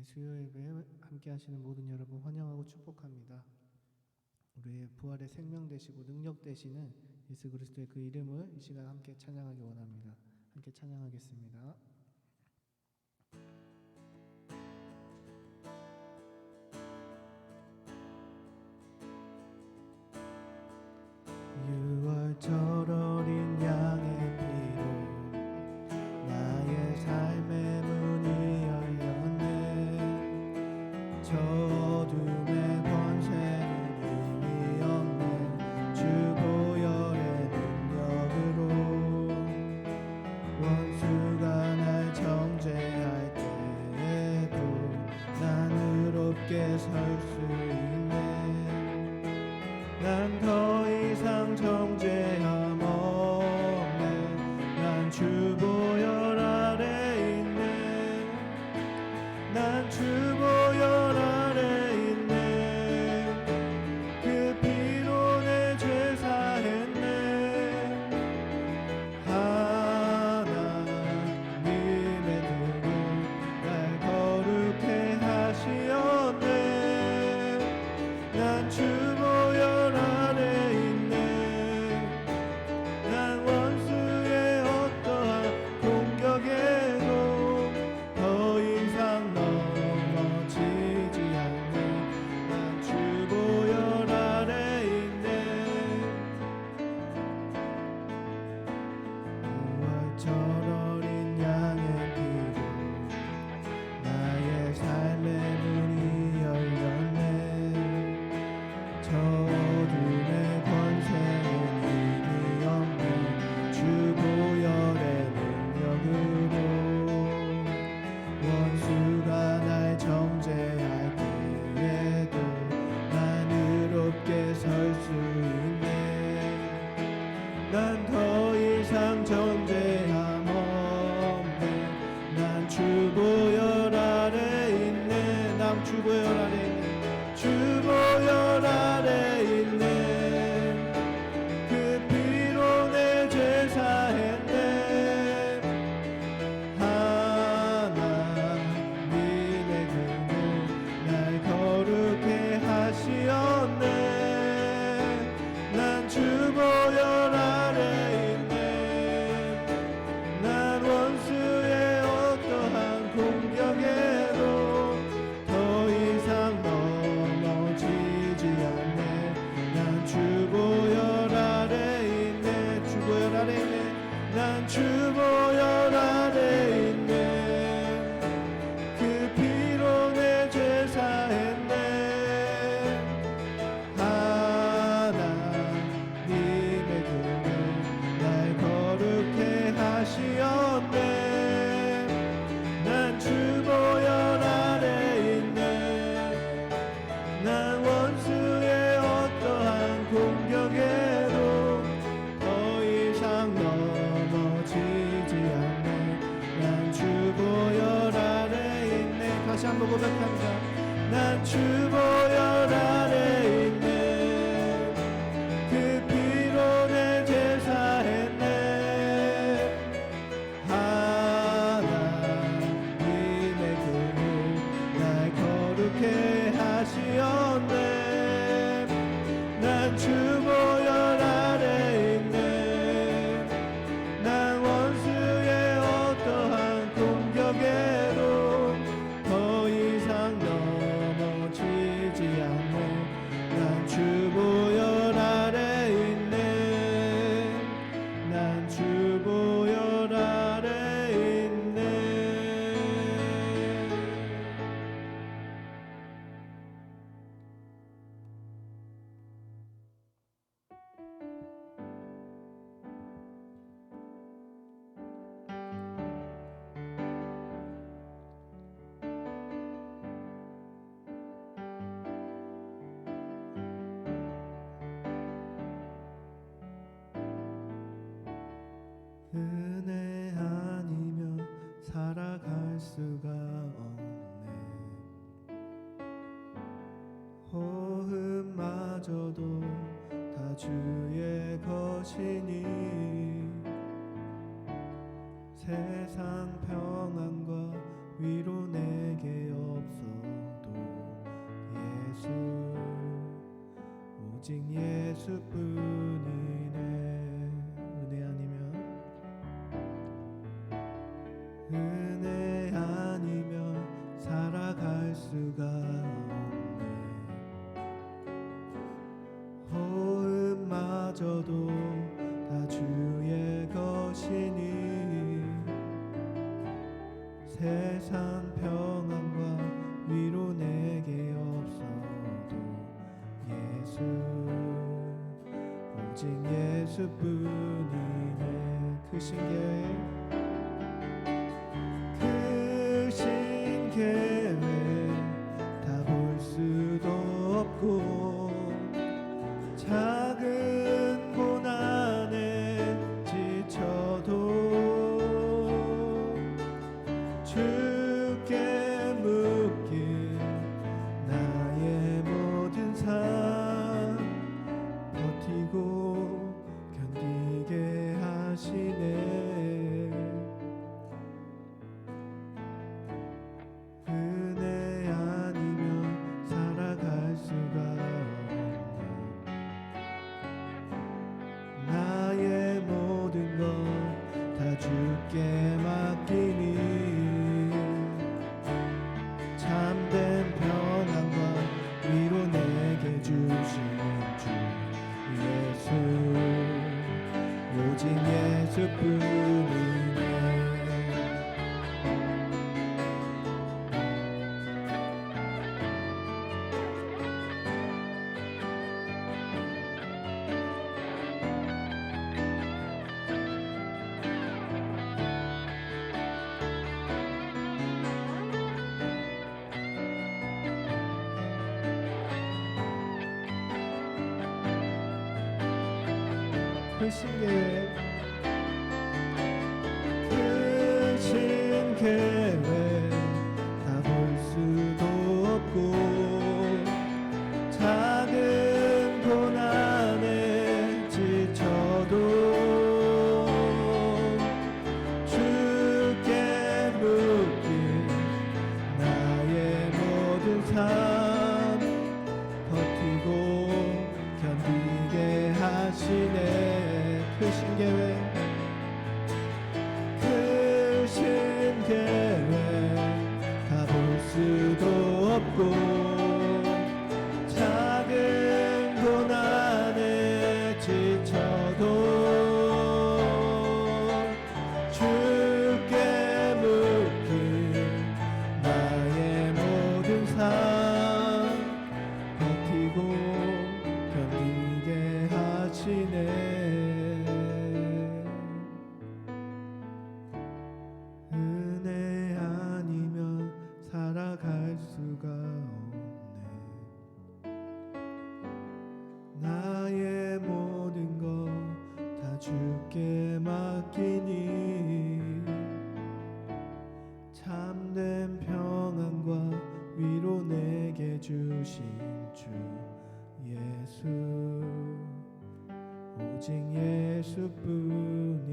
수요 예배에 함께 하시는 모든 여러분 환영하고 축복합니다. 우리의 부활의 생명 되시고 능력 되시는 예수 그리스도의 그 이름을 이 시간 함께 찬양하기 원합니다. 함께 찬양하겠습니다. 유월절 어린 양의 피로 나의 삶의 문이 열렸네. 저 어둠의 권세는 의미 없네. 주 보혈의 능력으로 원수가 날 정죄할 때에도 난 의롭게 설 수 있네. 난 더 이상 정죄함 없네. 난 주 보혈 아래 있네. 난 주 보혈 아래 있네. 그 피로 내 죄 사했네. 하나님의 눈은 날 거룩해 하시었네. 난 주 보혈 아래 있네. 난 원수의 어떠한 공격에도 더 이상 넘어지지 않네. 난 주 보혈 아래 있네. 부활절 어린 양의 피로 나의 삶의 문이 열렸네. 저 어둠의 권세는 의미 없네. 주 보혈의 능력으로 원수가 날 정죄할 때에도 난 의롭게 설 수 있네. 난 더 이상 정죄함 없네. 난 주 보혈 아래 있네. 난 주 보혈 아래 있네. 주 보혈 아래 있네. 그 피로 내 죄 사했네. 하나님의 눈은 날 거룩해 하시었네. 난 주 보혈 아래 있네. 난 원수의 어떠한 공격에도 더 이상 넘어지지 않네. 난 주 보혈 아래 있네. 주 보혈 아래 있네. 난 주 보혈 아래 있네. 그 피로 내 죄 사했네. 하나님의 눈은 날 거룩해 하시었네. 난 주 보혈 아래 있네. 난 원수의 어떠한 공격에도 더 이상 넘어지지 않네. 난 주 보혈 아래 있네. 다시 한번 고백합니다. 난 주 보혈 아래 있네. 그 피로 내 죄 사했네. 하나님의 그는 날 거룩해 하시었네. 난 주 보혈 아래 있네. 난 원수의 어떠한 공격에도 더 이상 넘어지지 않네. 난 주 보혈 아래 있네. 난 주 보혈 아래 있네. 은혜 아니면 살아갈 수가 없네. 호흡마저도 다 주의 것이니 세상 평안과 위로 내게 없어. 오직 예수뿐이네. 은혜 아니면 은혜 아니면 살아갈 수가 없네. 호흡마저도 다 주의 것이니 세상 평안과 위로 내게 없어도 예수 오직 예수뿐이네. 크신 계획 다 볼 수도 없고 작은 고난에 지쳐도 주께 묶인 나의 모든 삶 버티고 견디게 하시네. 은혜 아니면 살아갈 수가 없네. 나의 모든 것 다 주께 맡기니 참된 평안과 위로 내게 주신 주 예수 오직 예수뿐이네. 크신 계획 다 볼 수도 없고 작은 고난에 지쳐도 주께 묶인 나의 모든 삶 버티고 견디게 하시네. 크신 계획 다 볼 수도 없고 작은 고난에 지쳐도 주께 묶인 나의 모든 삶 버티고 견디게 하시네. 은혜 아니면 살아갈 수가 없네. 나의 모든 것 다 주께 맡기니 참된 평안과 위로 내게 주신 주 예수 오직 예수뿐이네.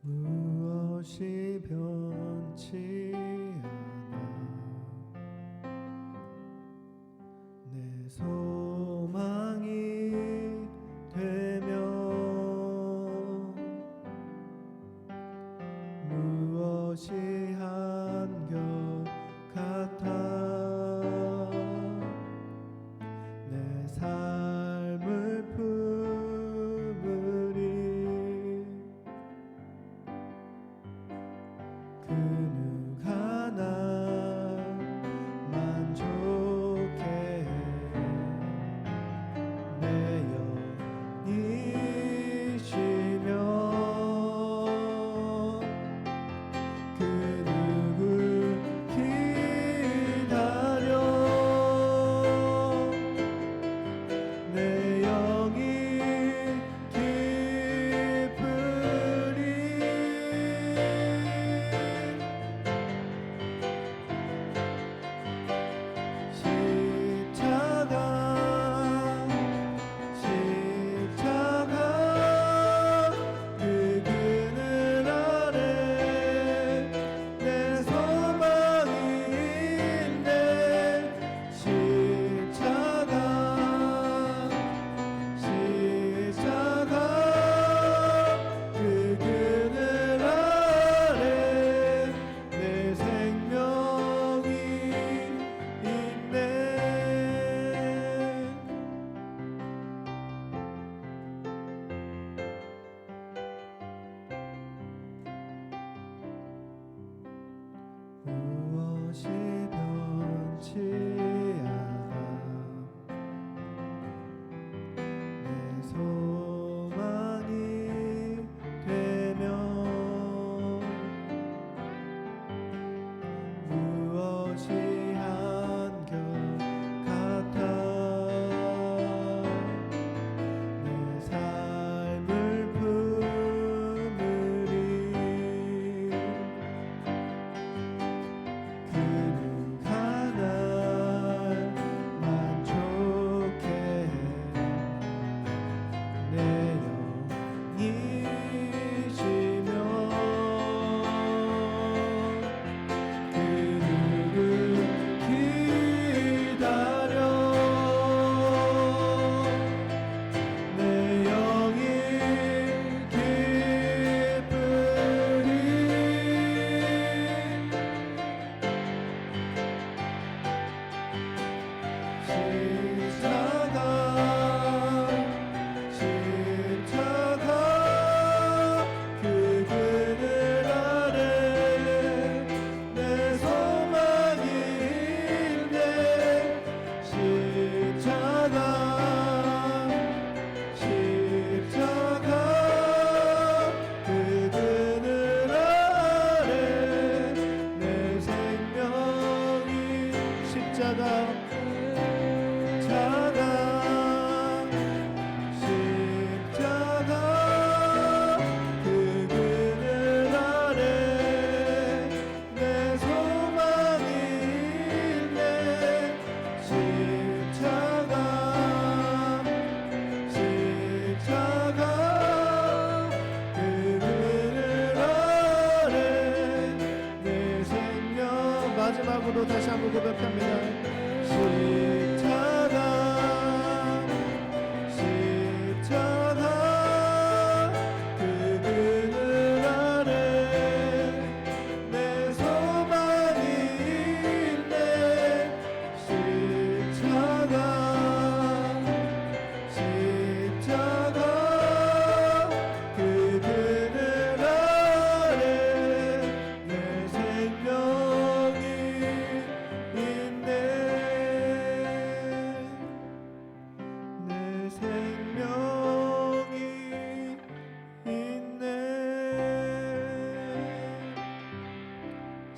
무엇이 변치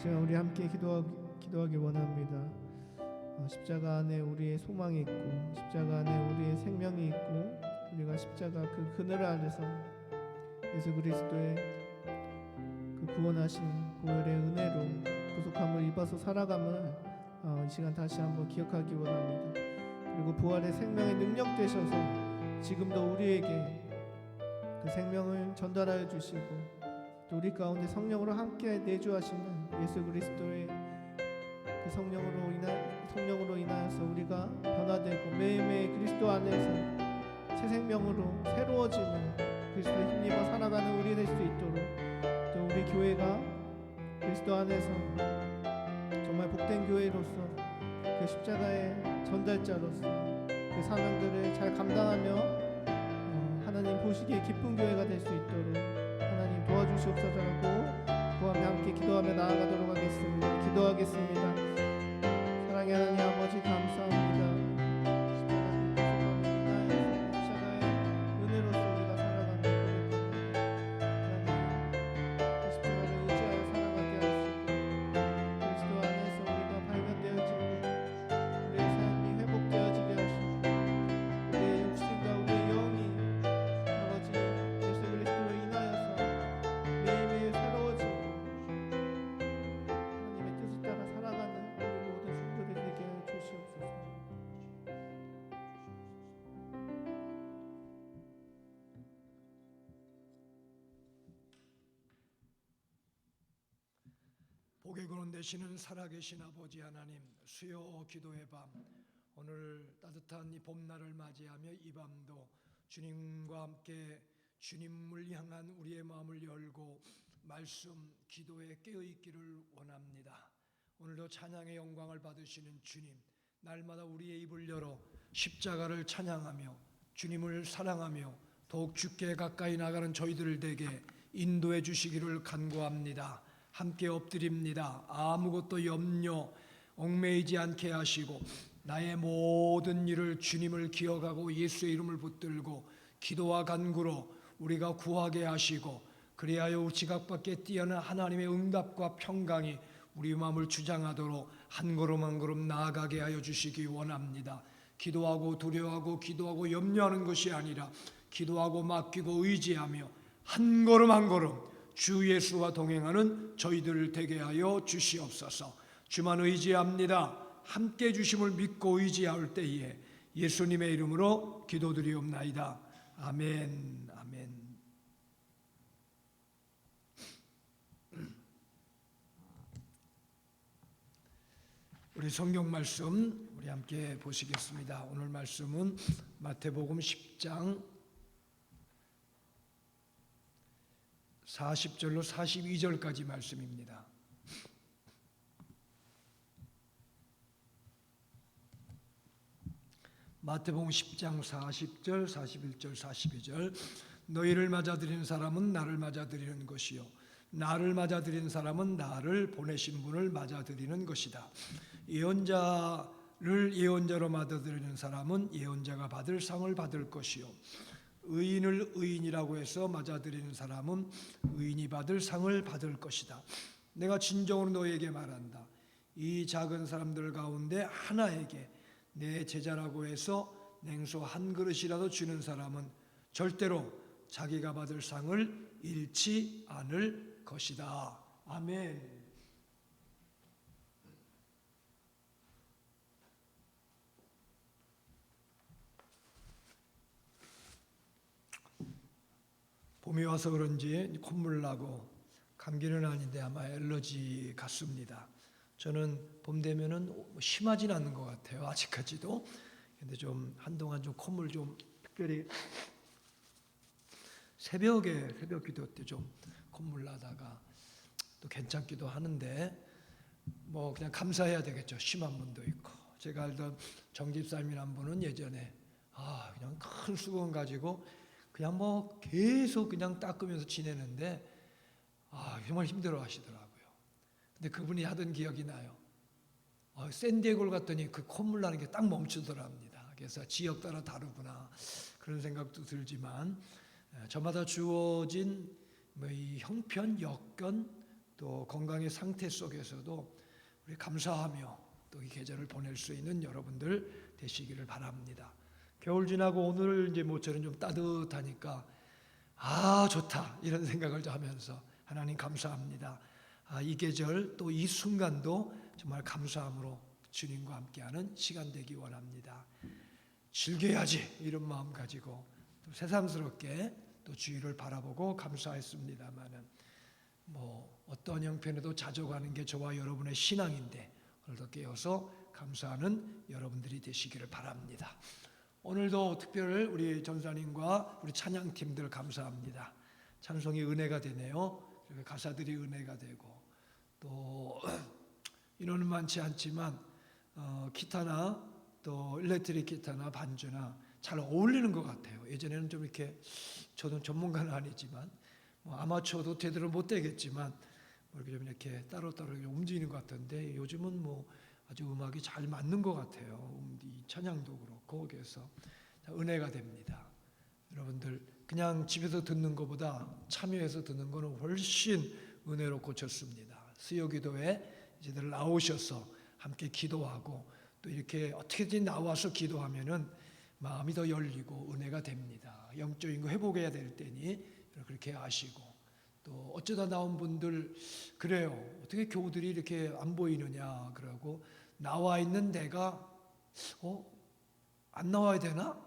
시간 우리 함께 기도하기 원합니다. 십자가 안에 우리의 소망이 있고 십자가 안에 우리의 생명이 있고 우리가 십자가 그 그늘 아래서 예수 그리스도의 그 구원하신 보혈의 은혜로 구속함을 입어서 살아감을 이 시간 다시 한번 기억하기 원합니다. 그리고 부활의 생명의 능력 되셔서 지금도 우리에게 그 생명을 전달하여 주시고 또 우리 가운데 성령으로 함께 내주하시는 예수 그리스도의 그 성령으로 인하여서 우리가 변화되고 매일매일 그리스도 안에서 새 생명으로 새로워지는 그리스도의 힘입어 살아가는 우리 될 수 있도록 또 우리 교회가 그리스도 안에서 정말 복된 교회로서 그 십자가의 전달자로서 그 사명들을 잘 감당하며 하나님 보시기에 기쁜 교회가 될 수 있도록 하나님 도와주시옵소서라고 구하며 함께 기도하며 나아가도록 하겠습니다. 기도하겠습니다. 사랑의 하나님 아버지 감사합니다. 십자가의 은혜로서 우리가 살아가는 그 십자가를 의지하여 살아가게 하시고 그리스도 안에서 우리가 발견되어지고 우리의 삶이 회복되어지게 하시고 우리의 육신과 우리의 영이 아버지 예수 그리스도로 인하여서 매일매일 새로워지고 하나님의 뜻을 따라 살아가는 우리 모든 성도들이 되게 하여 주시옵소서. 복의 근원 되시는 살아계신 아버지 하나님, 수요 기도의 밤, 오늘 따뜻한 이 봄날을 맞이하며 이 밤도 주님과 함께 주님을 향한 우리의 마음을 열고 말씀 기도에 깨어있기를 원합니다. 오늘도 찬양의 영광을 받으시는 주님, 날마다 우리의 입을 열어 십자가를 찬양하며 주님을 사랑하며 더욱 주께 가까이 나가는 저희들을 되게 인도해 주시기를 간구합니다. 함께 엎드립니다. 아무것도 염려 얽매이지 않게 하시고 나의 모든 일을 주님을 기억하고 예수의 이름을 붙들고 기도와 간구로 우리가 구하게 하시고 그리하여 지각 밖에 뛰어난 하나님의 응답과 평강이 우리 마음을 주장하도록 한 걸음 한 걸음 나아가게 하여 주시기 원합니다. 기도하고 두려워하고 기도하고 염려하는 것이 아니라 기도하고 맡기고 의지하며 한 걸음 한 걸음 주 예수와 동행하는 저희들을 되게 하여 주시옵소서. 주만 의지합니다. 함께 주심을 믿고 의지할 때에 예수님의 이름으로 기도드리옵나이다. 아멘. 아멘. 우리 성경 말씀 우리 함께 보시겠습니다. 오늘 말씀은 마태복음 10장 40절로 42절까지 말씀입니다. 마태복음 10장 40절, 41절, 42절. 너희를 맞아들이는 사람은 나를 맞아들이는 것이요 나를 맞아들이는 사람은 나를 보내신 분을 맞아들이는 것이다. 예언자를 예언자로 맞아들이는 사람은 예언자가 받을 상을 받을 것이요 의인을 의인이라고 해서 맞아들이는 사람은 의인이 받을 상을 받을 것이다. 내가 진정으로 너에게 말한다. 이 작은 사람들 가운데 하나에게 내 제자라고 해서 냉수 한 그릇이라도 주는 사람은 절대로 자기가 받을 상을 잃지 않을 것이다. 아멘. 봄이 와서 그런지 콧물 나고 감기는 아닌데 아마 알러지 같습니다. 저는 봄 되면은 심하진 않는 것 같아요. 아직까지도. 근데 좀 한동안 좀 콧물 좀 특별히 새벽 기도 때 좀 콧물 나다가 또 괜찮기도 하는데 뭐 그냥 감사해야 되겠죠. 심한 분도 있고. 제가 알던 정집사님이란 분은 예전에 그냥 큰 수건 가지고 그냥 뭐 계속 그냥 닦으면서 지내는데 정말 힘들어 하시더라고요. 근데 그분이 하던 기억이 나요. 샌디에고를 갔더니 그 콧물 나는 게 딱 멈추더랍니다. 그래서 지역 따라 다르구나 그런 생각도 들지만 저마다 주어진 이 형편, 여건 또 건강의 상태 속에서도 우리 감사하며 또 이 계절을 보낼 수 있는 여러분들 되시기를 바랍니다. 겨울 지나고 오늘 이제 모처럼 좀 따뜻하니까 아 좋다 이런 생각을 좀 하면서 하나님 감사합니다. 이 계절 또 이 순간도 정말 감사함으로 주님과 함께하는 시간 되기 원합니다. 즐겨야지 이런 마음 가지고 또 새삼스럽게 또 주위를 바라보고 감사했습니다마는 뭐 어떤 형편에도 자족하는 게 저와 여러분의 신앙인데 오늘도 깨어서 감사하는 여러분들이 되시기를 바랍니다. 오늘도 특별 우리 전사님과 우리 찬양팀들 감사합니다. 찬송이 은혜가 되네요. 가사들이 은혜가 되고 또 인원은 많지 않지만 기타나 또 일렉트릭 기타나 반주나 잘 어울리는 것 같아요. 예전에는 좀 이렇게 저도 전문가는 아니지만 뭐 아마추어도 제대로 못 되겠지만 이렇게 좀 이렇게 따로따로 움직이는 것 같은데 요즘은 뭐 아주 음악이 잘 맞는 것 같아요. 이 찬양도 그렇고 그래서 은혜가 됩니다. 여러분들 그냥 집에서 듣는 것보다 참여해서 듣는 것은 훨씬 은혜롭고 좋습니다. 수요기도에 이제들 나오셔서 함께 기도하고 또 이렇게 어떻게든 나와서 기도하면은 마음이 더 열리고 은혜가 됩니다. 영적인 거 회복해야 될 때니 그렇게 아시고 또 어쩌다 나온 분들 그래요. 어떻게 교우들이 이렇게 안 보이느냐 그러고 나와 있는 내가 안 나와야 되나?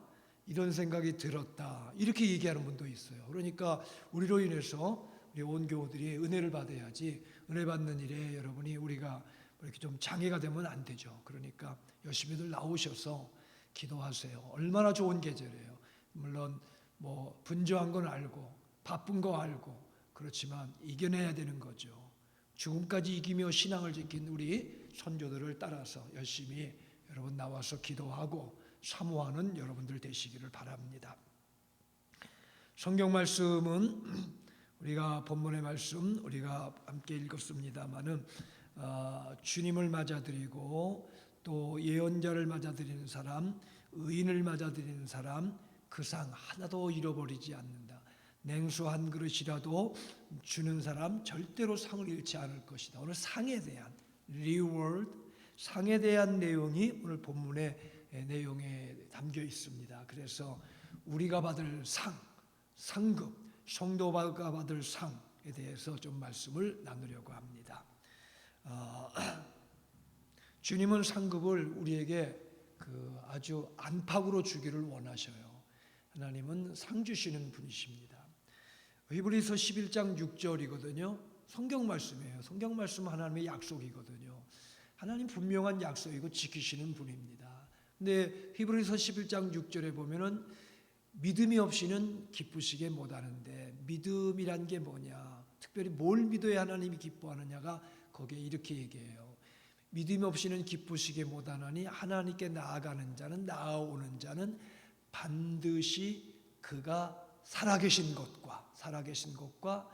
이런 생각이 들었다. 이렇게 얘기하는 분도 있어요. 그러니까 우리로 인해서 우리 온 교우들이 은혜를 받아야지 은혜 받는 일에 여러분이 우리가 이렇게 좀 장애가 되면 안 되죠. 그러니까 열심히들 나오셔서 기도하세요. 얼마나 좋은 계절이에요. 물론 뭐 분주한 건 알고 바쁜 거 알고 그렇지만 이겨내야 되는 거죠. 죽음까지 이기며 신앙을 지킨 우리 선조들을 따라서 열심히 여러분 나와서 기도하고 사모하는 여러분들 되시기를 바랍니다. 성경 말씀은 우리가 본문의 말씀 우리가 함께 읽었습니다마는 주님을 맞아들이고 또 예언자를 맞아들이는 사람, 의인을 맞아들이는 사람 그 상 하나도 잃어버리지 않는다. 냉수 한 그릇이라도 주는 사람 절대로 상을 잃지 않을 것이다. 오늘 상에 대한 reward, 상에 대한 내용이 오늘 본문의 내용에 담겨 있습니다. 그래서 우리가 받을 상, 상급, 성도가 받을 상에 대해서 좀 말씀을 나누려고 합니다. 주님은 상급을 우리에게 아주 안팎으로 주기를 원하셔요. 하나님은 상 주시는 분이십니다. 히브리서 11장 6절이거든요. 성경 말씀이에요. 성경 말씀 하나님의 약속이거든요. 하나님 분명한 약속이고 지키시는 분입니다. 근데 히브리서 11장 6절에 보면은 믿음이 없이는 기쁘시게 못하는데 믿음이란 게 뭐냐? 특별히 뭘 믿어야 하나님이 기뻐하느냐가 거기에 이렇게 얘기해요. 믿음이 없이는 기쁘시게 못하나니 하나님께 나아가는 자는 나아오는 자는 반드시 그가 살아계신 것과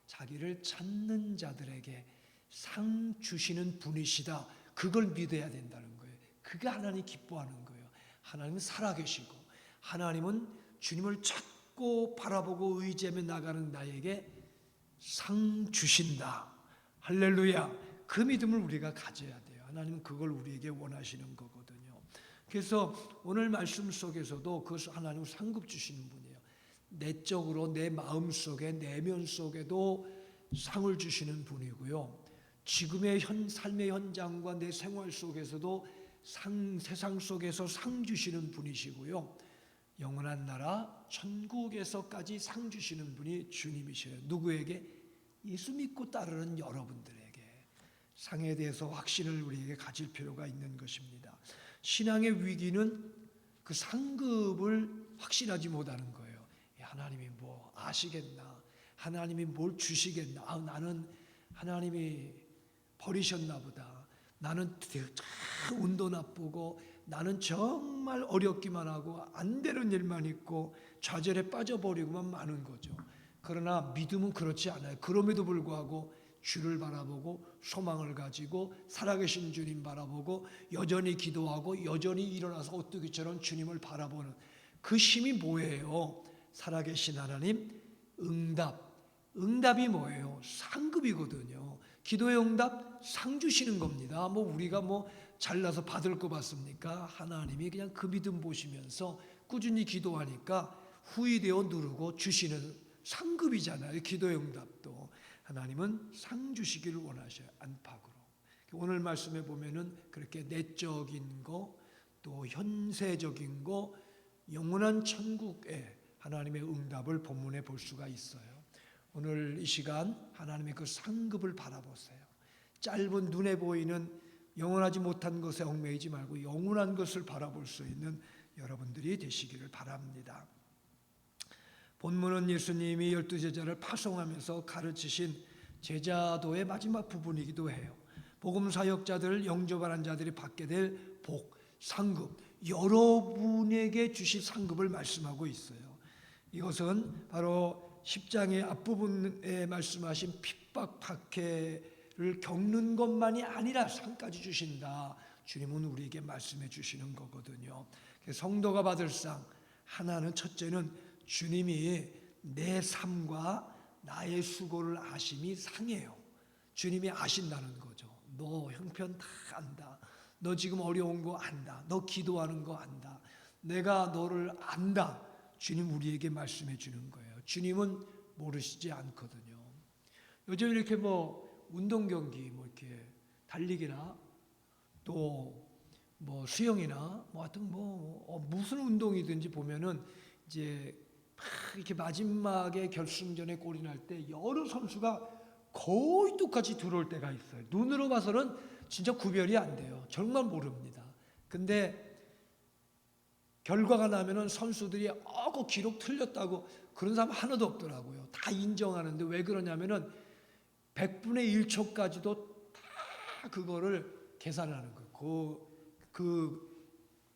자기를 찾는 자들에게 상 주시는 분이시다. 그걸 믿어야 된다는 거예요. 그게 하나님 기뻐하는 거예요. 하나님은 살아계시고 하나님은 주님을 찾고 바라보고 의지하며 나가는 나에게 상 주신다. 할렐루야. 그 믿음을 우리가 가져야 돼요. 하나님은 그걸 우리에게 원하시는 거거든요. 그래서 오늘 말씀 속에서도 그 하나님은 상급 주시는 분이에요. 내적으로 내 마음속에 내면 속에도 상을 주시는 분이고요. 지금의 삶의 현장과 내 생활 속에서도 세상 속에서 상 주시는 분이시고요. 영원한 나라 천국에서까지 상 주시는 분이 주님이셔요. 누구에게? 예수 믿고 따르는 여러분들에게 상에 대해서 확신을 우리에게 가질 필요가 있는 것입니다. 신앙의 위기는 그 상급을 확신하지 못하는 거예요. 하나님이 뭐 아시겠나? 하나님이 뭘 주시겠나? 나는 하나님이 버리셨나 보다. 나는 운도 나쁘고 나는 정말 어렵기만 하고 안 되는 일만 있고 좌절에 빠져버리고만 마는 거죠. 그러나 믿음은 그렇지 않아요. 그럼에도 불구하고 주를 바라보고 소망을 가지고 살아계신 주님 바라보고 여전히 기도하고 여전히 일어나서 오뚜기처럼 주님을 바라보는 그 힘이 뭐예요? 살아계신 하나님 응답이 뭐예요? 상급이거든요. 기도의 응답 상 주시는 겁니다. 뭐 우리가 뭐 잘나서 받을 거 받습니까? 하나님이 그냥 그 믿음 보시면서 꾸준히 기도하니까 후이되어 누르고 주시는 상급이잖아요. 기도의 응답도 하나님은 상 주시기를 원하셔요. 안팎으로. 오늘 말씀에 보면은 그렇게 내적인 거, 또 현세적인 거, 영원한 천국에 하나님의 응답을 본문에 볼 수가 있어요. 오늘 이 시간 하나님의 그 상급을 바라보세요. 짧은 눈에 보이는 영원하지 못한 것에 얽매이지 말고 영원한 것을 바라볼 수 있는 여러분들이 되시기를 바랍니다. 본문은 예수님이 12제자를 파송하면서 가르치신 제자도의 마지막 부분이기도 해요. 복음 사역자들, 영접하는 자들이 받게 될 복, 상급, 여러분에게 주실 상급을 말씀하고 있어요. 이것은 바로 10장의 앞부분에 말씀하신 핍박, 박해를 겪는 것만이 아니라 상까지 주신다. 주님은 우리에게 말씀해 주시는 거거든요. 성도가 받을 상 하나는, 첫째는 주님이 내 삶과 나의 수고를 아심이 상이에요. 주님이 아신다는 거죠. 너 형편 다 안다. 너 지금 어려운 거 안다. 너 기도하는 거 안다. 내가 너를 안다. 주님 우리에게 말씀해 주는 거예요. 주님은 모르시지 않거든요. 요즘 이렇게 뭐 운동 경기, 뭐 이렇게 달리기나 또 뭐 수영이나 뭐 하여튼 뭐 무슨 운동이든지 보면은 이제 막 이렇게 마지막에 결승전에 골이 날 때 여러 선수가 거의 똑같이 들어올 때가 있어요. 눈으로 봐서는 진짜 구별이 안 돼요. 정말 모릅니다. 근데 결과가 나면은 선수들이 그 기록 틀렸다고 그런 사람 하나도 없더라고요. 다 인정하는데 왜 그러냐면은 100분의 1초까지도 다 그거를 계산하는 거예요.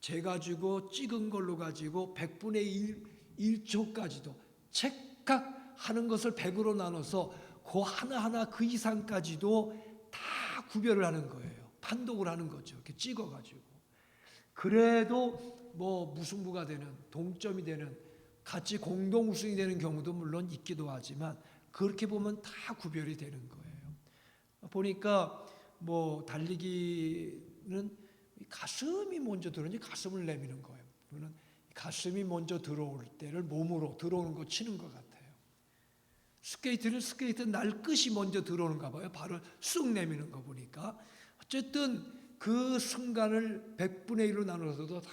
재가지고 찍은 걸로 가지고 100분의 1초까지도 착각하는 것을 100으로 나눠서 그 하나하나 그 이상까지도 다 구별을 하는 거예요. 판독을 하는 거죠. 이렇게 찍어가지고. 그래도 뭐 무승부가 되는, 동점이 되는, 같이 공동 우승이 되는 경우도 물론 있기도 하지만 그렇게 보면 다 구별이 되는 거예요. 보니까 뭐 달리기는 가슴이 먼저 들어오니 가슴을 내미는 거예요. 그러면 가슴이 먼저 들어올 때를 몸으로 들어오는 거 치는 것 같아요. 스케이트는 스케이트 날 끝이 먼저 들어오는가 봐요. 발을 쑥 내미는 거 보니까. 어쨌든 그 순간을 100분의 1로 나눠서도 다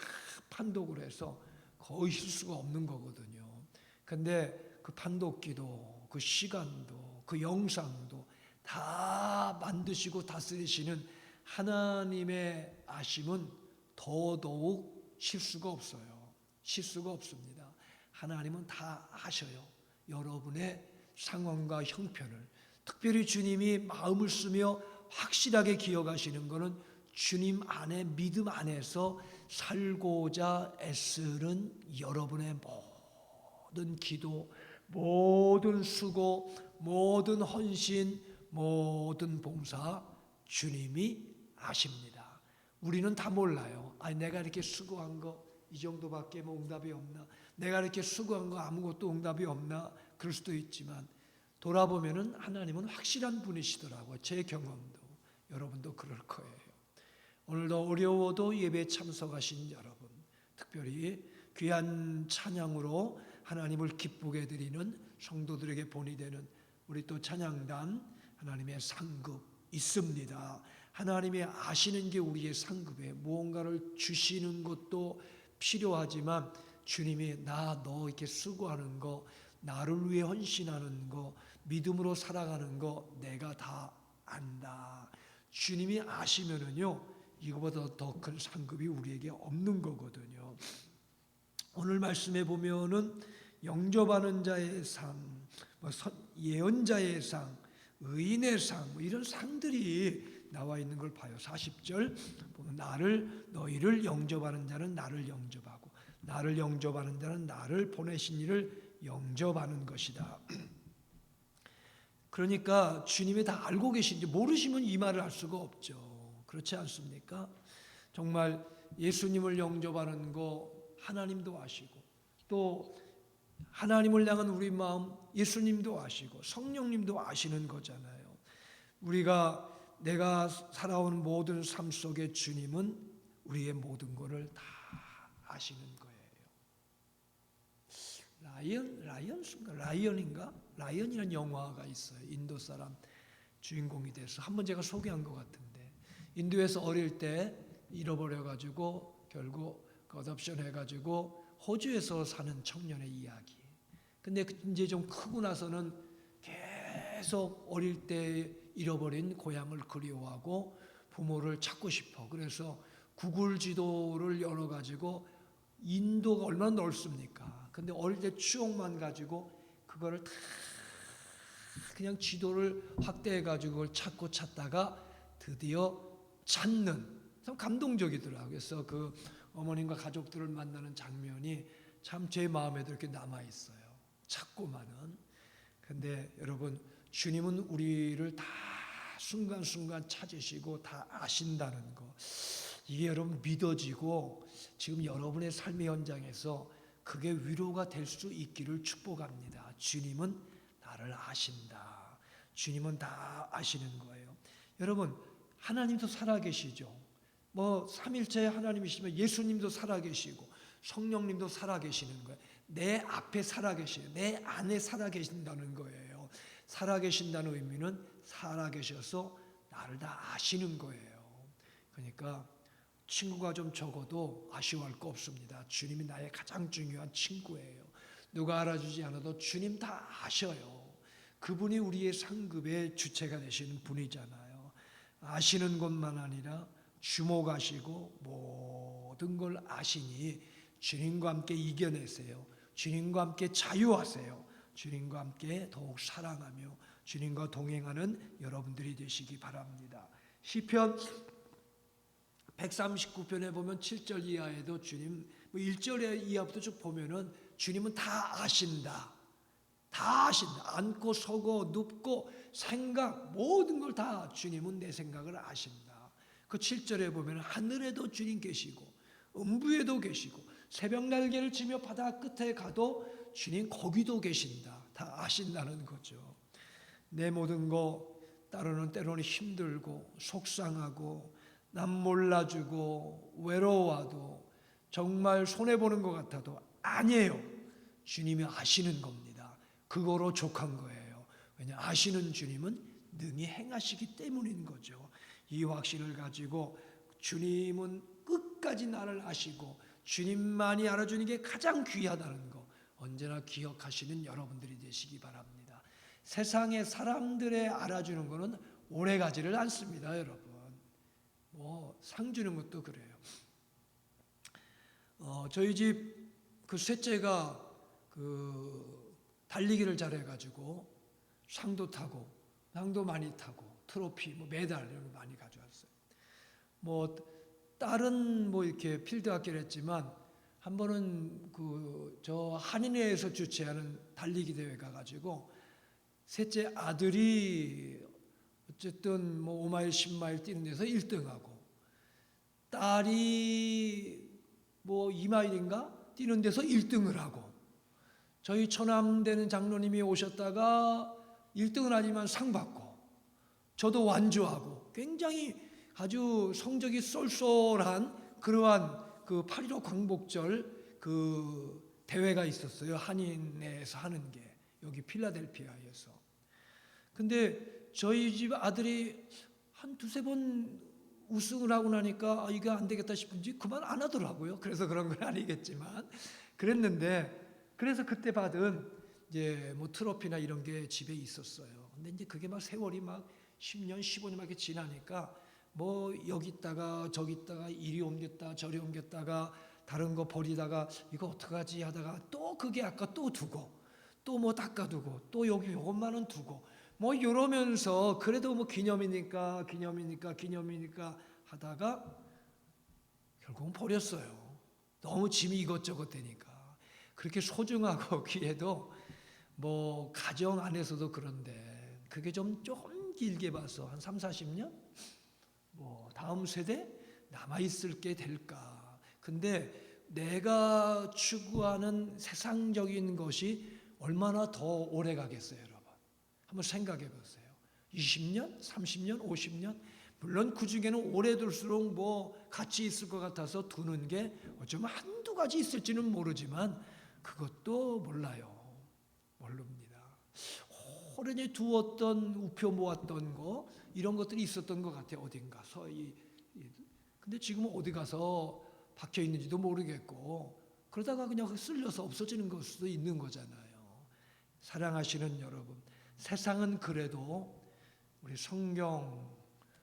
판독을 해서 거의 실수가 없는 거거든요. 근데 그 판독기도, 그 시간도, 그 영상도 다 만드시고 다스리시는 하나님의 아심은 더더욱 실수가 없어요. 실수가 없습니다. 하나님은 다 아셔요. 여러분의 상황과 형편을. 특별히 주님이 마음을 쓰며 확실하게 기억하시는 것은 주님 안에, 믿음 안에서 살고자 애쓰는 여러분의 모든 기도, 모든 수고, 모든 헌신, 모든 봉사 주님이 아십니다. 우리는 다 몰라요. 아니 내가 이렇게 수고한 거 이 정도밖에 뭐 응답이 없나? 내가 이렇게 수고한 거 아무것도 응답이 없나? 그럴 수도 있지만 돌아보면은 하나님은 확실한 분이시더라고요. 제 경험도 여러분도 그럴 거예요. 오늘도 어려워도 예배에 참석하신 여러분, 특별히 귀한 찬양으로 하나님을 기쁘게 드리는 성도들에게 본이 되는 우리 또 찬양단 하나님의 상급 있습니다. 하나님이 아시는 게 우리의 상급에 무언가를 주시는 것도 필요하지만 주님이 너 이렇게 수고하는 거, 나를 위해 헌신하는 거, 믿음으로 살아가는 거 내가 다 안다. 주님이 아시면은요 이거보다 더 큰 상급이 우리에게 없는 거거든요. 오늘 말씀에 보면은 영접하는 자의 상, 예언자의 상, 의인의 상, 이런 상들이 나와 있는 걸 봐요. 40절 보면 너희를 영접하는 자는 나를 영접하고 나를 영접하는 자는 나를 보내신 이를 영접하는 것이다. 그러니까 주님이 다 알고 계신지 모르시면 이 말을 할 수가 없죠. 그렇지 않습니까? 정말 예수님을 영접하는 거 하나님도 아시고 또 하나님을 향한 우리 마음 예수님도 아시고 성령님도 아시는 거잖아요. 내가 살아온 모든 삶 속에 주님은 우리의 모든 것을 다 아시는 거예요. 라이언이라는 영화가 있어요. 인도 사람 주인공이 돼서 한번 제가 소개한 것 같은데, 인도에서 어릴 때 잃어버려가지고 결국 어답션 해가지고 호주에서 사는 청년의 이야기. 근데 이제 좀 크고 나서는 계속 어릴 때 잃어버린 고향을 그리워하고 부모를 찾고 싶어. 그래서 구글 지도를 열어가지고, 인도가 얼마나 넓습니까? 근데 어릴 때 추억만 가지고 그거를 다 그냥 지도를 확대해가지고 그걸 찾다가 드디어 찾는, 참 감동적이더라고요. 그래서 그 어머님과 가족들을 만나는 장면이 참 제 마음에도 이렇게 남아있어요. 찾고만은. 근데 여러분, 주님은 우리를 다 순간순간 찾으시고 다 아신다는 거, 이게 여러분 믿어지고 지금 여러분의 삶의 현장에서 그게 위로가 될 수 있기를 축복합니다. 주님은 나를 아신다. 주님은 다 아시는 거예요. 여러분, 하나님도 살아계시죠. 뭐 삼일체 하나님이시면 예수님도 살아계시고 성령님도 살아계시는 거예요. 내 앞에 살아계시요, 내 안에 살아계신다는 거예요. 살아계신다는 의미는 살아계셔서 나를 다 아시는 거예요. 그러니까 친구가 좀 적어도 아쉬워할 거 없습니다. 주님이 나의 가장 중요한 친구예요. 누가 알아주지 않아도 주님 다 아셔요. 그분이 우리의 상급의 주체가 되시는 분이잖아요. 아시는 것만 아니라 주목하시고 모든 걸 아시니 주님과 함께 이겨내세요. 주님과 함께 자유하세요. 주님과 함께 더욱 사랑하며 주님과 동행하는 여러분들이 되시기 바랍니다. 시편 139편에 보면 7절 이하에도 주님, 1절 이하부터 쭉 보면은 주님은 다 아신다. 다 아신다. 앉고 서고 눕고 생각 모든 걸 다 주님은 내 생각을 아신다. 그 7절에 보면 하늘에도 주님 계시고 음부에도 계시고 새벽 날개를 치며 바다 끝에 가도 주님 거기도 계신다. 다 아신다는 거죠. 내 모든 거 때로는 힘들고 속상하고 남 몰라주고 외로워도 정말 손해보는 것 같아도 아니에요. 주님이 아시는 겁니다. 그거로 족한 거예요. 왜냐, 아시는 주님은 능히 행하시기 때문인 거죠. 이 확신을 가지고 주님은 끝까지 나를 아시고 주님만이 알아주는 게 가장 귀하다는 거 언제나 기억하시는 여러분들이 되시기 바랍니다. 세상의 사람들의 알아주는 거는 오래가지를 않습니다, 여러분. 뭐 상 주는 것도 그래요. 저희 집 그 셋째가 그 달리기를 잘해가지고 상도 타고 상도 많이 타고 트로피, 뭐 메달 이런 거 많이 가져왔어요. 뭐 딸은 뭐 이렇게 필드학기를 했지만 한 번은 그 저 한인회에서 주최하는 달리기 대회 가가지고 셋째 아들이 어쨌든 뭐 5마일 10마일 뛰는 데서 1등하고 딸이 뭐 2마일인가 뛰는 데서 1등을 하고 저희 처남되는 장로님이 오셨다가 1등은 아니지만 상 받고 저도 완주하고 굉장히 아주 성적이 쏠쏠한 그러한 그 8.15 광복절 그 대회가 있었어요. 한인회에서 하는 게 여기 필라델피아에서. 근데 저희 집 아들이 한 두세 번 우승을 하고 나니까 이거 안 되겠다 싶은지 그만 안 하더라고요. 그래서 그런 건 아니겠지만 그랬는데 그래서 그때 받은 이제 뭐 트로피나 이런 게 집에 있었어요. 근데 이제 그게 막 세월이 막 10년, 15년 막 이렇게 지나니까 뭐 여기 있다가 저기 있다가 이리 옮겼다 저리 옮겼다가 다른 거 버리다가 이거 어떡하지 하다가 또 그게 아까 또 두고 또 뭐 닦아두고 또 여기 요것만은 두고 뭐 이러면서 그래도 뭐 기념이니까 하다가 결국은 버렸어요. 너무 짐이 이것저것 되니까. 그렇게 소중하고 귀해도 뭐 가정 안에서도 그런데 그게 좀 길게 봐서 한 3, 40년 뭐 다음 세대 남아있을 게 될까. 근데 내가 추구하는 세상적인 것이 얼마나 더 오래 가겠어요, 여러분. 한번 생각해 보세요. 20년, 30년, 50년. 물론 그 중에는 오래 둘수록 뭐 같이 있을 것 같아서 두는 게 어쩌면 한두 가지 있을지는 모르지만 그것도 몰라요. 모릅니다. 오래전에 두었던 우표 모았던 거 이런 것들이 있었던 것 같아요. 어딘가 서이. 근데 지금은 어디 가서 박혀 있는지도 모르겠고 그러다가 그냥 쓸려서 없어지는 걸 수도 있는 거잖아요. 사랑하시는 여러분, 세상은 그래도 우리 성경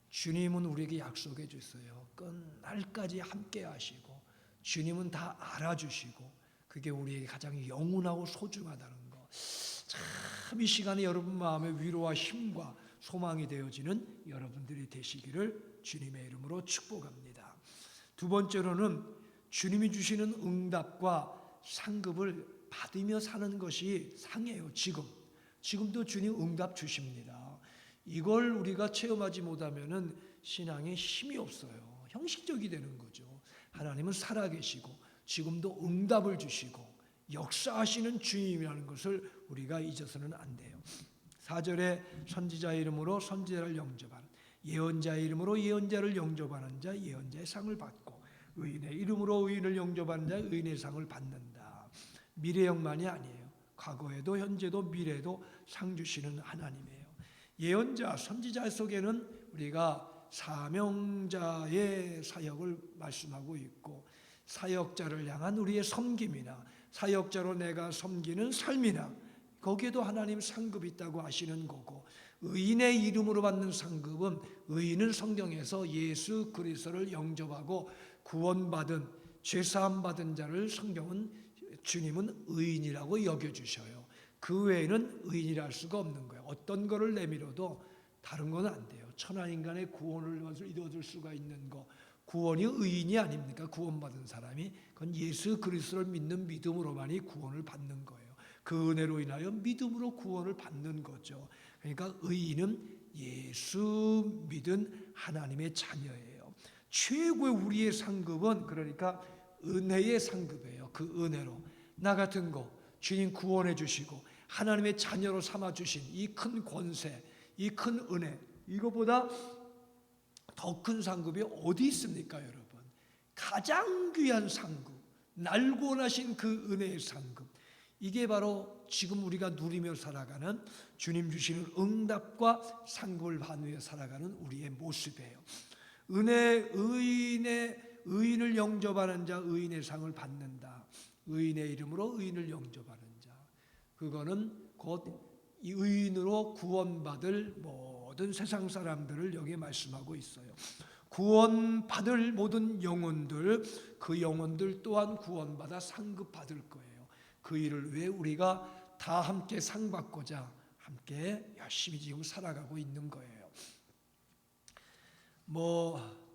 주님은 우리에게 약속해 주셨어요. 끝날까지 함께 하시고 주님은 다 알아주시고 그게 우리에게 가장 영원하고 소중하다는 거. 참 이 시간에 여러분 마음에 위로와 힘과 소망이 되어지는 여러분들이 되시기를 주님의 이름으로 축복합니다. 두 번째로는 주님이 주시는 응답과 상급을 받으며 사는 것이 상해요. 지금도 주님 응답 주십니다. 이걸 우리가 체험하지 못하면은 신앙에 힘이 없어요. 형식적이 되는 거죠. 하나님은 살아계시고 지금도 응답을 주시고 역사하시는 주님이라는 것을 우리가 잊어서는 안 돼요. 4절에 선지자 이름으로 선지자를 영접하는, 예언자의 이름으로 예언자를 영접하는 자 예언자의 상을 받고, 의인의 이름으로 의인을 영접하는 자 의인의 상을 받는다. 미래형만이 아니에요. 과거에도 현재도 미래에도 상 주시는 하나님이에요. 예언자, 선지자 속에는 우리가 사명자의 사역을 말씀하고 있고, 사역자를 향한 우리의 섬김이나 사역자로 내가 섬기는 삶이나 거기에도 하나님 상급이 있다고 하시는 거고, 의인의 이름으로 받는 상급은 의인은 성경에서 예수 그리스도를 영접하고 구원받은 죄사함 받은 자를 성경은 주님은 의인이라고 여겨주셔요. 그 외에는 의인이라 할 수가 없는 거예요. 어떤 거를 내밀어도 다른 건 안 돼요. 천하인간의 구원을 이뤄줄 수가 있는 거, 구원이 의인이 아닙니까? 구원받은 사람이. 그건 예수 그리스도를 믿는 믿음으로만이 구원을 받는 거예요. 그 은혜로 인하여 믿음으로 구원을 받는 거죠. 그러니까 의인은 예수 믿은 하나님의 자녀예요. 최고의 우리의 상급은 그러니까 은혜의 상급이에요. 그 은혜로 나 같은 거 주님 구원해 주시고 하나님의 자녀로 삼아 주신 이 큰 권세, 이 큰 은혜, 이거보다 더 큰 상급이 어디 있습니까, 여러분? 가장 귀한 상급, 날 구원하신 그 은혜의 상급, 이게 바로 지금 우리가 누리며 살아가는 주님 주시는 응답과 상급을 받으며 살아가는 우리의 모습이에요. 의인을 영접하는 자 의인의 상을 받는다. 의인의 이름으로 의인을 영접하는 자, 그거는 곧 이 의인으로 구원받을 모든 세상 사람들을 여기에 말씀하고 있어요. 구원받을 모든 영혼들, 그 영혼들 또한 구원받아 상급 받을 거예요. 그 일을 위해 우리가 다 함께 상 받고자 함께 열심히 지금 살아가고 있는 거예요.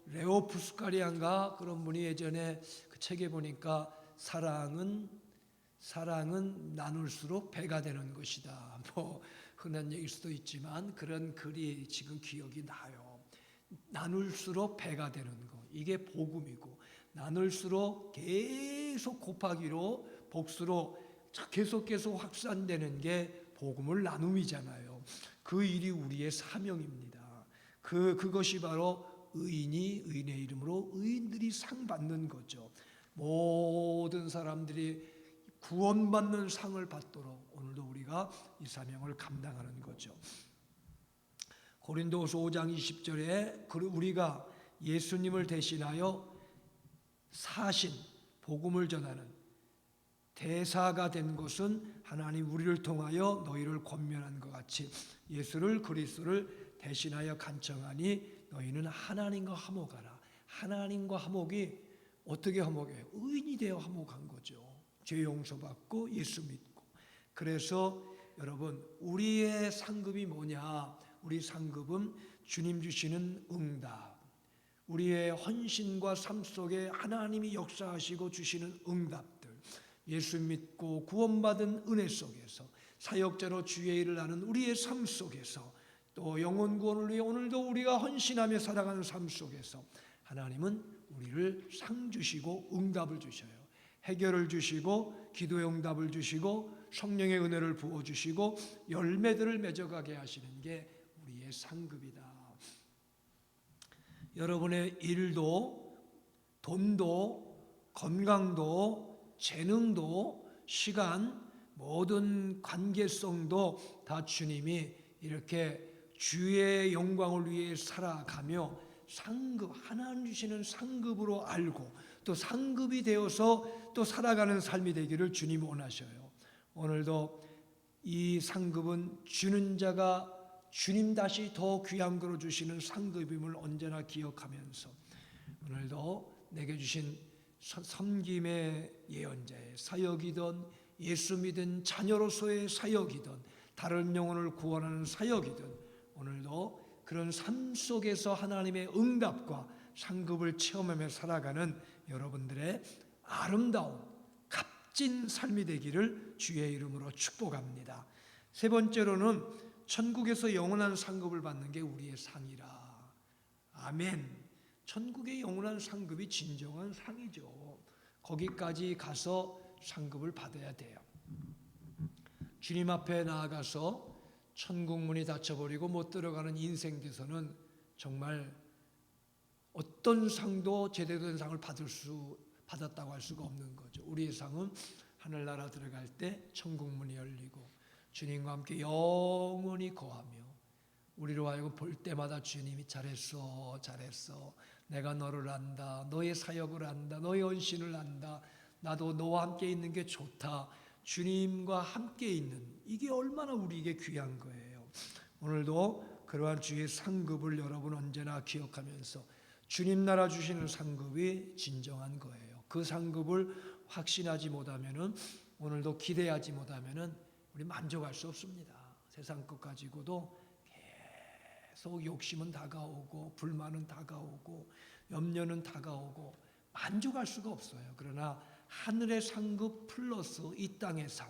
레오 푸스카리안가 그런 분이 예전에 그 책에 보니까 사랑은 나눌수록 배가 되는 것이다. 흔한 얘기일 수도 있지만 그런 글이 지금 기억이 나요. 나눌수록 배가 되는 거, 이게 복음이고, 나눌수록 계속 곱하기로 복수로 계속 확산되는 게 복음을 나눔이잖아요. 그 일이 우리의 사명입니다. 그것이 바로 의인의 이름으로 의인들이 상 받는 거죠. 모든 사람들이 구원받는 상을 받도록 오늘도 우리가 이 사명을 감당하는 거죠. 고린도후서 5장 20절에 우리가 예수님을 대신하여 사신 복음을 전하는 대사가 된 것은 하나님 우리를 통하여 너희를 권면한 것 같이 예수를 그리스도를 대신하여 간청하니 너희는 하나님과 화목하라. 하나님과 화목이 어떻게 화목해요? 의인이 되어 화목한 거죠. 죄 용서받고 예수 믿고. 그래서 여러분, 우리의 상급이 뭐냐? 우리 상급은 주님 주시는 응답, 우리의 헌신과 삶 속에 하나님이 역사하시고 주시는 응답들, 예수 믿고 구원받은 은혜 속에서 사역자로 주의 일을 하는 우리의 삶 속에서, 또 영혼 구원을 위해 오늘도 우리가 헌신하며 살아가는 삶 속에서 하나님은 우리를 상 주시고 응답을 주셔요. 해결을 주시고 기도의 응답을 주시고 성령의 은혜를 부어주시고 열매들을 맺어가게 하시는 게 우리의 상급이다. 여러분의 일도, 돈도, 건강도, 재능도, 시간, 모든 관계성도 다 주님이 이렇게 주의 영광을 위해 살아가며 상급, 하나님 주시는 상급으로 알고 또 상급이 되어서 또 살아가는 삶이 되기를 주님이 원하셔요. 오늘도 이 상급은 주는 자가 주님 다시 더 귀한 거로 주시는 상급임을 언제나 기억하면서 오늘도 내게 주신 섬김의 예언자의 사역이든 예수 믿은 자녀로서의 사역이든 다른 영혼을 구원하는 사역이든 오늘도 그런 삶 속에서 하나님의 응답과 상급을 체험하며 살아가는 여러분들의 아름다운 값진 삶이 되기를 주의 이름으로 축복합니다. 세 번째로는 천국에서 영원한 상급을 받는 게 우리의 상이라. 아멘. 천국의 영원한 상급이 진정한 상이죠. 거기까지 가서 상급을 받아야 돼요. 주님 앞에 나아가서 천국 문이 닫혀버리고 못 들어가는 인생 돼서는 정말 어떤 상도 제대로 된 상을 받았다고 할 수가 없는 거죠. 우리의 상은 하늘나라 들어갈 때 천국 문이 열리고 주님과 함께 영원히 거하며 우리로 하여금 볼 때마다 주님이 잘했어, 잘했어. 내가 너를 안다. 너의 사역을 안다. 너의 헌신을 안다. 나도 너와 함께 있는 게 좋다. 주님과 함께 있는 이게 얼마나 우리에게 귀한 거예요. 오늘도 그러한 주의 상급을 여러분 언제나 기억하면서 주님 나라 주시는 상급이 진정한 거예요. 그 상급을 확신하지 못하면은 오늘도 기대하지 못하면은 우리 만족할 수 없습니다. 세상 것 가지고도 계속 욕심은 다가오고 불만은 다가오고 염려는 다가오고 만족할 수가 없어요. 그러나 하늘의 상급 플러스 이 땅의 삶,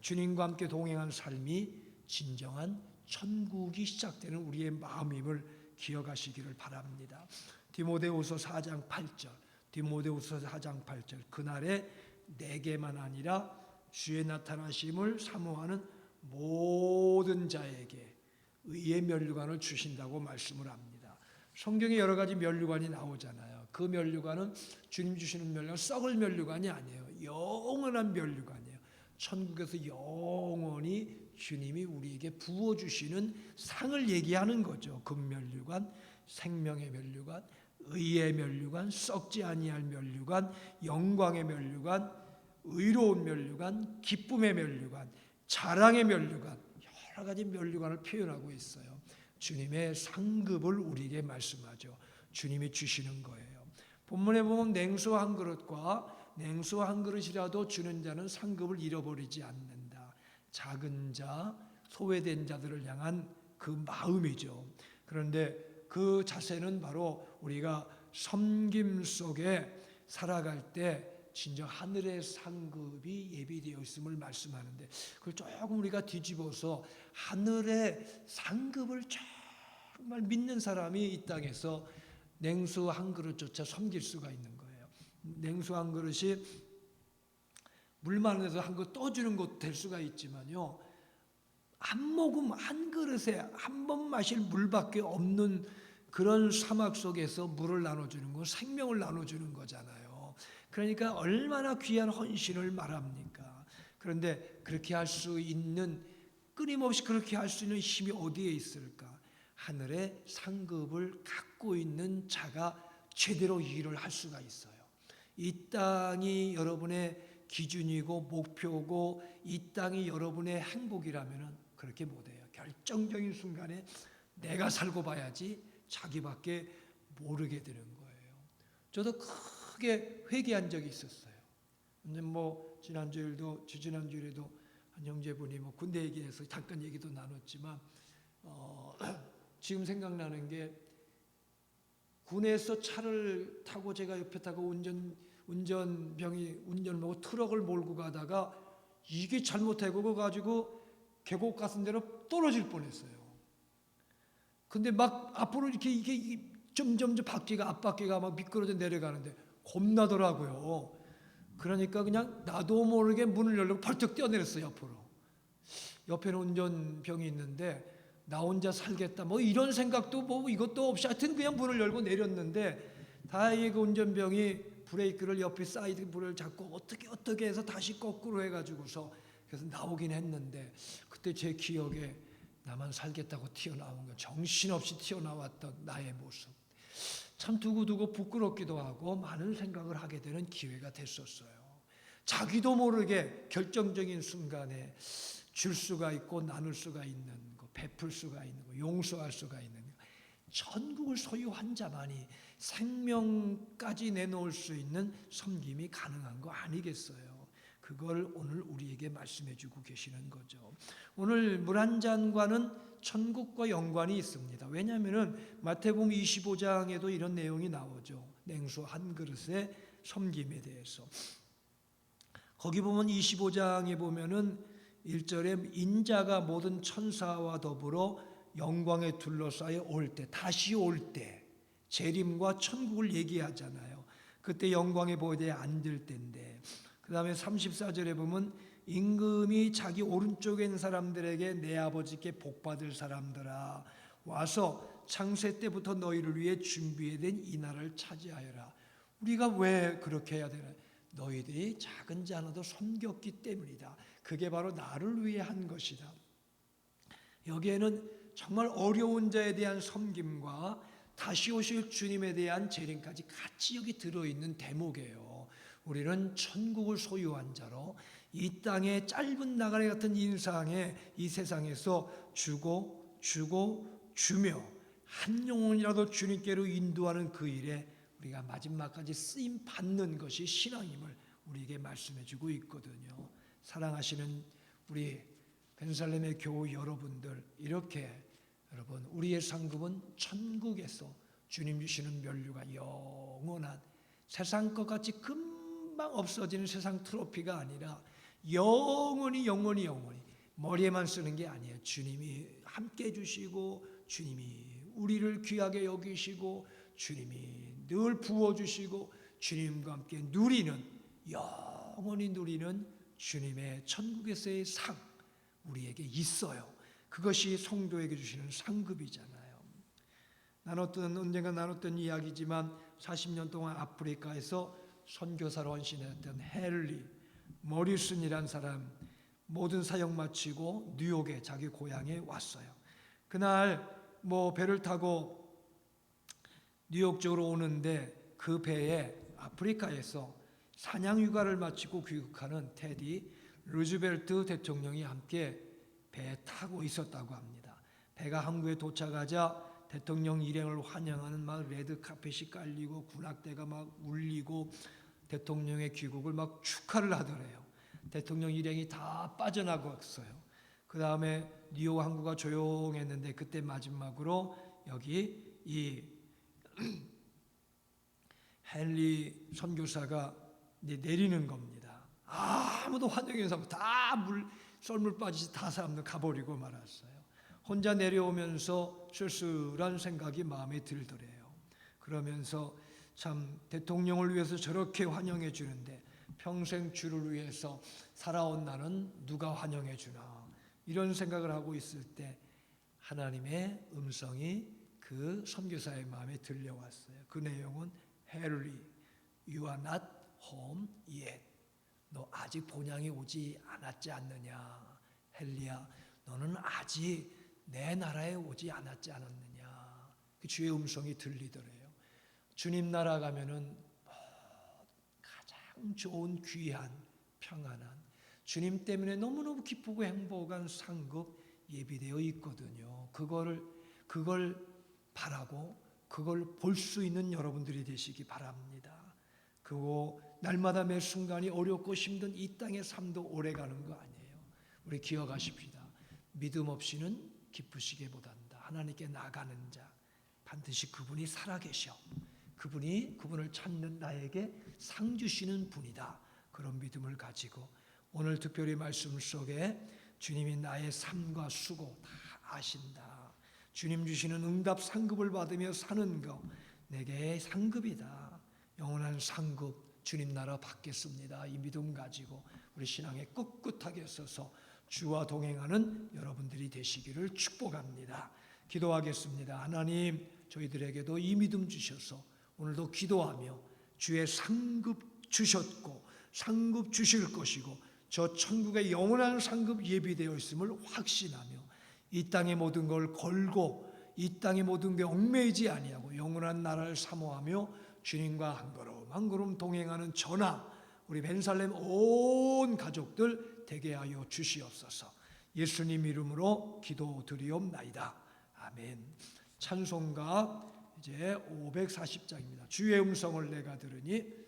주님과 함께 동행한 삶이 진정한 천국이 시작되는 우리의 마음임을 기억하시기를 바랍니다. 디모데후서 4장 8절, 디모데후서 4장 8절, 그날에 내게만 아니라 주의 나타나심을 사모하는 모든 자에게 의의 면류관을 주신다고 말씀을 합니다. 성경에 여러 가지 면류관이 나오잖아요. 그 면류관은 주님 주시는 면류관, 썩을 면류관이 아니에요. 영원한 면류관이에요. 천국에서 영원히 주님이 우리에게 부어주시는 상을 얘기하는 거죠. 금면류관, 생명의 면류관, 의의 면류관, 썩지 아니할 면류관, 영광의 면류관, 의로운 면류관, 기쁨의 면류관, 자랑의 면류관, 여러 가지 면류관을 표현하고 있어요. 주님의 상급을 우리에게 말씀하죠. 주님이 주시는 거예요. 본문에 보면 냉수 한 그릇과 냉수 한 그릇이라도 주는 자는 상급을 잃어버리지 않는다. 작은 자, 소외된 자들을 향한 그 마음이죠. 그런데 그 자세는 바로 우리가 섬김 속에 살아갈 때 진정 하늘의 상급이 예비되어 있음을 말씀하는데 그걸 조금 우리가 뒤집어서 하늘의 상급을 정말 믿는 사람이 이 땅에서 냉수 한 그릇조차 섬길 수가 있는 거예요. 냉수 한 그릇이 물 많은 데서 한 거 떠주는 것 될 수가 있지만요, 한 모금 한 그릇에 한 번 마실 물밖에 없는 그런 사막 속에서 물을 나눠주는 건 생명을 나눠주는 거잖아요. 그러니까 얼마나 귀한 헌신을 말합니까? 그런데 그렇게 할 수 있는, 끊임없이 그렇게 할 수 있는 힘이 어디에 있을까? 하늘의 상급을 갖고 있는 자가 제대로 일을 할 수가 있어요. 이 땅이 여러분의 기준이고 목표고 이 땅이 여러분의 행복이라면 그렇게 못해요. 결정적인 순간에 내가 살고 봐야지 자기밖에 모르게 되는 거예요. 저도 크게 회개한 적이 있었어요. 근데 지난주일도 주지난주일에도 한 형제분이 군대 얘기해서 잠깐 얘기도 나눴지만 지금 생각나는 게, 군에서 차를 타고 제가 옆에 타고 운전을 하고 트럭을 몰고 가다가 이게 잘못되고 가지고 계곡 같은 데로 떨어질 뻔했어요. 근데 막 앞으로 이게 점점 앞바퀴가 막 미끄러져 내려가는데 겁나더라고요. 그러니까 그냥 나도 모르게 문을 열려고 벌떡 뛰어내렸어요, 옆으로. 옆에는 운전병이 있는데 나 혼자 살겠다 뭐 이런 생각도 뭐 이것도 없이 하여튼 그냥 문을 열고 내렸는데 다행히 그 운전병이 브레이크를 옆에 사이드 불을 잡고 어떻게 해서 다시 거꾸로 해가지고서 그래서 나오긴 했는데 그때 제 기억에 나만 살겠다고 튀어나온 거 정신없이 튀어나왔던 나의 모습 참 두고두고 부끄럽기도 하고 많은 생각을 하게 되는 기회가 됐었어요. 자기도 모르게 결정적인 순간에 줄 수가 있고 나눌 수가 있는 거, 베풀 수가 있는 거, 용서할 수가 있는 거. 천국을 소유한 자만이 생명까지 내놓을 수 있는 섬김이 가능한 거 아니겠어요? 그걸 오늘 우리에게 말씀해 주고 계시는 거죠. 오늘 물 한 잔과는 천국과 연관이 있습니다. 왜냐하면 마태복음 25장에도 이런 내용이 나오죠. 냉수 한 그릇의 섬김에 대해서. 거기 보면 25장에 보면은 1절에 인자가 모든 천사와 더불어 영광에 둘러싸여 올 때, 다시 올 때, 재림과 천국을 얘기하잖아요. 그때 영광의 보좌에 앉을 때인데, 그 다음에 34절에 보면 임금이 자기 오른쪽에 있는 사람들에게 내 아버지께 복받을 사람들아 와서 창세 때부터 너희를 위해 준비된 이 나라를 차지하여라. 우리가 왜 그렇게 해야 되나? 너희들이 작은 자 하나도 섬겼기 때문이다. 그게 바로 나를 위해 한 것이다. 여기에는 정말 어려운 자에 대한 섬김과 다시 오실 주님에 대한 재림까지 같이 여기 들어있는 대목이에요. 우리는 천국을 소유한 자로 이 땅의 짧은 나가리 같은 인상에 이 세상에서 주고 주며 한 영혼이라도 주님께로 인도하는 그 일에 우리가 마지막까지 쓰임 받는 것이 신앙임을 우리에게 말씀해 주고 있거든요. 사랑하시는 우리 벤살렘의 교우 여러분들, 이렇게 여러분 우리의 상급은 천국에서 주님 주시는 면류가 영원한 세상 것 같이 금방 없어지는 세상 트로피가 아니라 영원히 머리에만 쓰는 게 아니에요. 주님이 함께 해주시고 주님이 우리를 귀하게 여기시고 주님이 늘 부어주시고 주님과 함께 영원히 누리는 주님의 천국에서의 상 우리에게 있어요. 그것이 성도에게 주시는 상급이잖아요. 언젠가 나눴던 이야기지만 40년 동안 아프리카에서 선교사로 헌신했던 헨리 모리슨이란 사람 모든 사역 마치고 뉴욕에 자기 고향에 왔어요. 그날 배를 타고 뉴욕 쪽으로 오는데 그 배에 아프리카에서 사냥 휴가를 마치고 귀국하는 테디 루즈벨트 대통령이 함께 배에 타고 있었다고 합니다. 배가 한국에 도착하자 대통령 일행을 환영하는 막 레드 카펫이 깔리고 군악대가 막 울리고 대통령의 귀국을 막 축하를 하더래요. 대통령 일행이 다 빠져나갔어요. 그 다음에 뉴욕 항구가 조용했는데 그때 마지막으로 여기 이 헨리 선교사가 내리는 겁니다. 아무도 환영해 사람 다 썰물 빠지지 다 사람들 가버리고 말았어요. 혼자 내려오면서 쓸쓸한 생각이 마음에 들더래요. 그러면서 참 대통령을 위해서 저렇게 환영해 주는데 평생 주를 위해서 살아온 나는 누가 환영해 주나 이런 생각을 하고 있을 때 하나님의 음성이 그 선교사의 마음에 들려왔어요. 그 내용은 헨리, you are not home yet. 너 아직 본향이 오지 않았지 않느냐. 헨리야, 너는 아직 내 나라에 오지 않았지 않았느냐. 그 주의 음성이 들리더래요. 주님 나라 가면은 가장 좋은 귀한 평안한 주님 때문에 너무너무 기쁘고 행복한 상급 예비되어 있거든요. 그걸 바라고 그걸 볼 수 있는 여러분들이 되시기 바랍니다. 그리고 날마다 매 순간이 어렵고 힘든 이 땅의 삶도 오래가는 거 아니에요. 우리 기억하십시다. 믿음 없이는 기쁘시게 못한다. 하나님께 나가는 자 반드시 그분이 살아계셔. 그분을 찾는 나에게 상 주시는 분이다. 그런 믿음을 가지고 오늘 특별히 말씀 속에 주님이 나의 삶과 수고 다 아신다. 주님 주시는 응답 상급을 받으며 사는 거 내게 상급이다. 영원한 상급 주님 나라 받겠습니다. 이 믿음 가지고 우리 신앙에 꿋꿋하게 서서 주와 동행하는 여러분들이 되시기를 축복합니다. 기도하겠습니다. 하나님, 저희들에게도 이 믿음 주셔서 오늘도 기도하며 주의 상급 주셨고 상급 주실 것이고 저 천국의 영원한 상급 예비되어 있음을 확신하며 이 땅의 모든 걸 걸고 이 땅의 모든 게 얽매이지 아니하고 영원한 나라를 사모하며 주님과 한 걸음 한 걸음 동행하는 저나 우리 벤살렘 온 가족들 되게 하여 주시옵소서. 예수님 이름으로 기도드리옵나이다. 아멘. 찬송가 이제 540장입니다. 주의 음성을 내가 들으니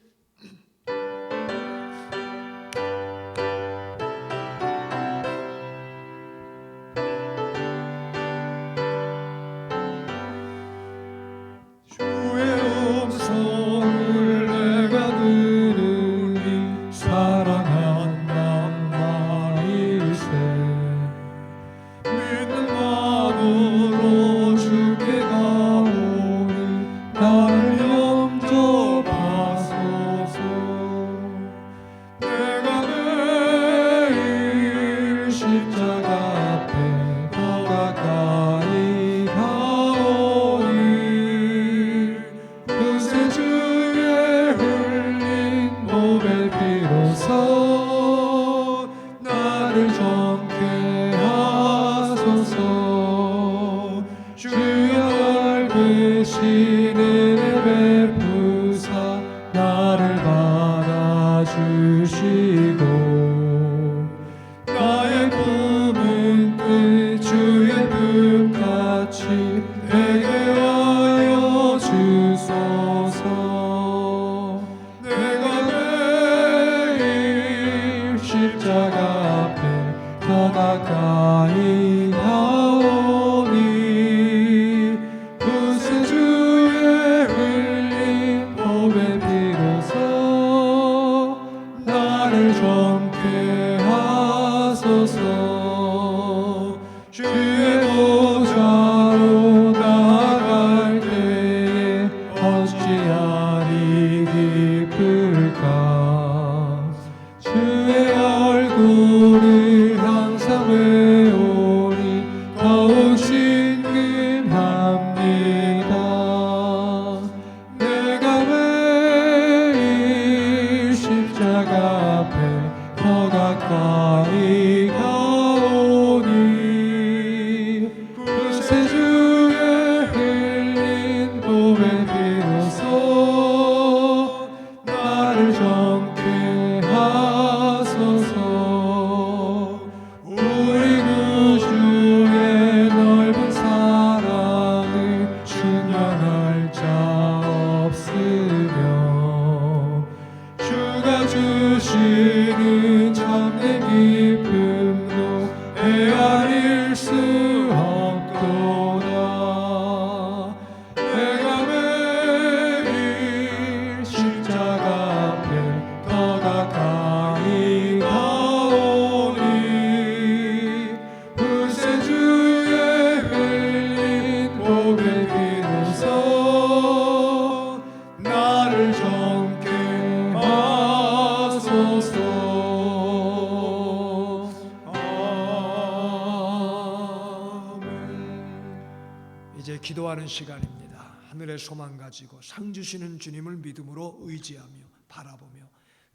기도하는 시간입니다. 하늘의 소망 가지고 상 주시는 주님을 믿음으로 의지하며 바라보며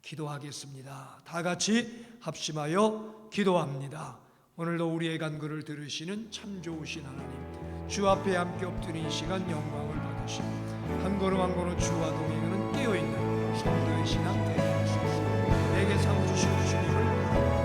기도하겠습니다. 다 같이 합심하여 기도합니다. 오늘도 우리의 간구를 들으시는 참 좋으신 하나님, 주 앞에 함께 엎드린 이 시간 영광을 받으시고 한 걸음 한 걸음 주와 동행하는 깨어있는 성도의 신앙 되게 하소서. 내게 상 주신 주님을 바라보며